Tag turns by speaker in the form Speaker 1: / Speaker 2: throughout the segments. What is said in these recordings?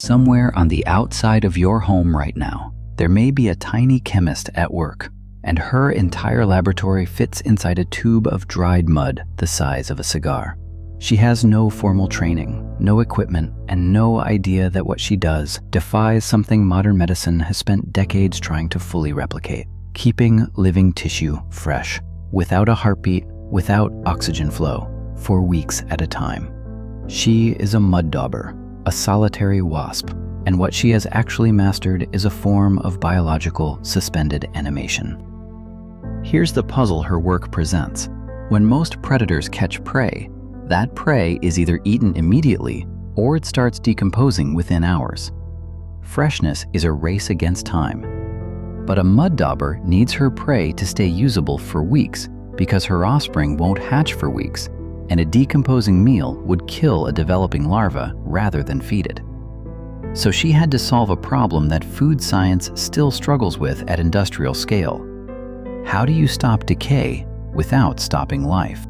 Speaker 1: Somewhere on the outside of your home right now, there may be a tiny chemist at work, and her entire laboratory fits inside a tube of dried mud the size of a cigar. She has no formal training, no equipment, and no idea that what she does defies something modern medicine has spent decades trying to fully replicate: keeping living tissue fresh, without a heartbeat, without oxygen flow, for weeks at a time. She is a mud dauber, a solitary wasp, and what she has actually mastered is a form of biological suspended animation. Here's the puzzle her work presents. When most predators catch prey, that prey is either eaten immediately or it starts decomposing within hours. Freshness is a race against time. But a mud dauber needs her prey to stay usable for weeks because her offspring won't hatch for weeks, and a decomposing meal would kill a developing larva rather than feed it. So she had to solve a problem that food science still struggles with at industrial scale. How do you stop decay without stopping life?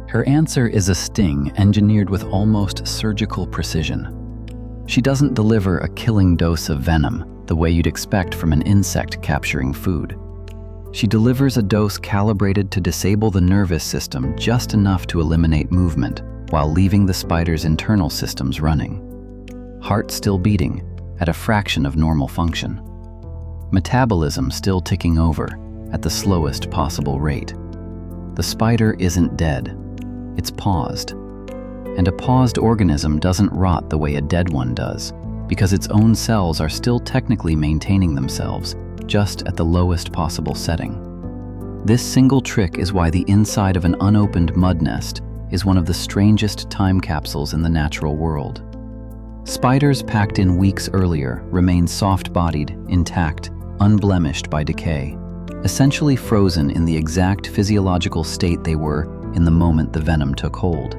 Speaker 1: Her answer is a sting engineered with almost surgical precision. She doesn't deliver a killing dose of venom the way you'd expect from an insect capturing food. She delivers a dose calibrated to disable the nervous system just enough to eliminate movement while leaving the spider's internal systems running. Heart still beating at a fraction of normal function. Metabolism still ticking over at the slowest possible rate. The spider isn't dead. It's paused. And a paused organism doesn't rot the way a dead one does, because its own cells are still technically maintaining themselves, just at the lowest possible setting. This single trick is why the inside of an unopened mud nest is one of the strangest time capsules in the natural world. Spiders packed in weeks earlier remain soft-bodied, intact, unblemished by decay, essentially frozen in the exact physiological state they were in the moment the venom took hold.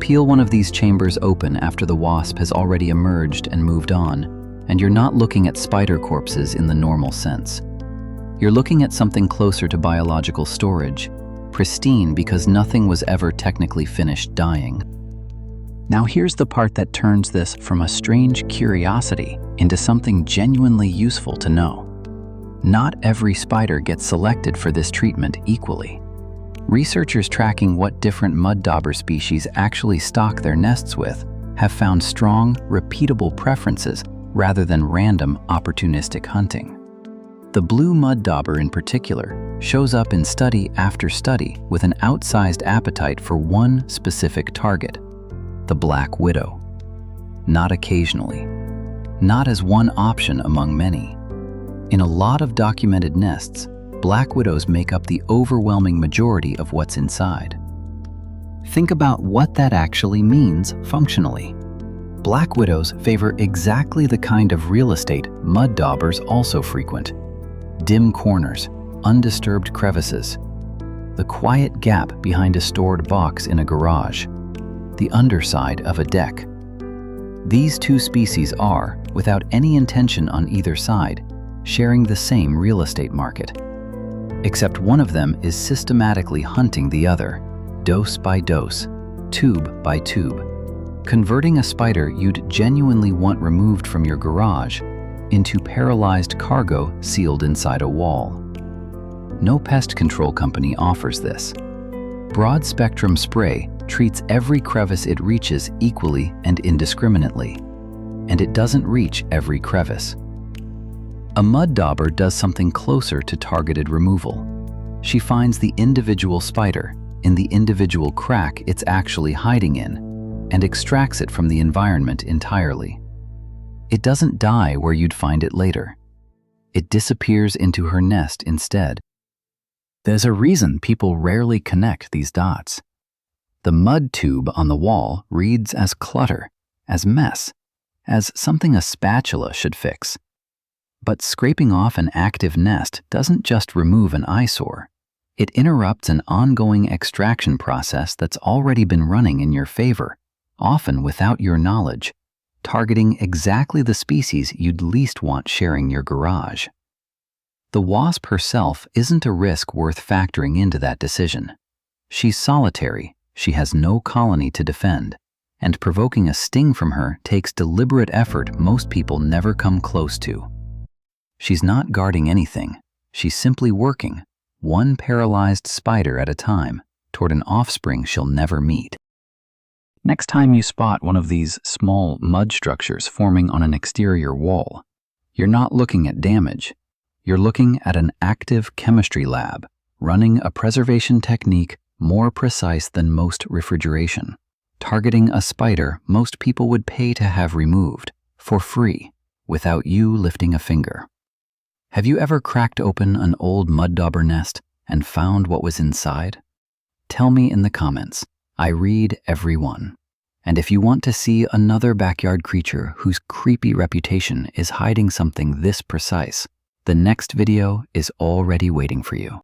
Speaker 1: Peel one of these chambers open after the wasp has already emerged and moved on, and you're not looking at spider corpses in the normal sense. You're looking at something closer to biological storage, pristine because nothing was ever technically finished dying. Now here's the part that turns this from a strange curiosity into something genuinely useful to know. Not every spider gets selected for this treatment equally. Researchers tracking what different mud dauber species actually stock their nests with have found strong, repeatable preferences rather than random, opportunistic hunting. The blue mud dauber in particular shows up in study after study with an outsized appetite for one specific target: the black widow. Not occasionally. Not as one option among many. In a lot of documented nests, black widows make up the overwhelming majority of what's inside. Think about what that actually means functionally. Black widows favor exactly the kind of real estate mud daubers also frequent: dim corners, undisturbed crevices, the quiet gap behind a stored box in a garage, the underside of a deck. These two species are, without any intention on either side, sharing the same real estate market. Except one of them is systematically hunting the other, dose by dose, tube by tube, converting a spider you'd genuinely want removed from your garage into paralyzed cargo sealed inside a wall. No pest control company offers this. Broad-spectrum spray treats every crevice it reaches equally and indiscriminately, and it doesn't reach every crevice. A mud dauber does something closer to targeted removal. She finds the individual spider in the individual crack it's actually hiding in and extracts it from the environment entirely. It doesn't die where you'd find it later. It disappears into her nest instead. There's a reason people rarely connect these dots. The mud tube on the wall reads as clutter, as mess, as something a spatula should fix. But scraping off an active nest doesn't just remove an eyesore. It interrupts an ongoing extraction process that's already been running in your favor, often without your knowledge, targeting exactly the species you'd least want sharing your garage. The wasp herself isn't a risk worth factoring into that decision. She's solitary, she has no colony to defend, and provoking a sting from her takes deliberate effort most people never come close to. She's not guarding anything. She's simply working, one paralyzed spider at a time, toward an offspring she'll never meet. Next time you spot one of these small mud structures forming on an exterior wall, you're not looking at damage. You're looking at an active chemistry lab running a preservation technique more precise than most refrigeration, targeting a spider most people would pay to have removed for free without you lifting a finger. Have you ever cracked open an old mud dauber nest and found what was inside? Tell me in the comments. I read every one. And if you want to see another backyard creature whose creepy reputation is hiding something this precise, the next video is already waiting for you.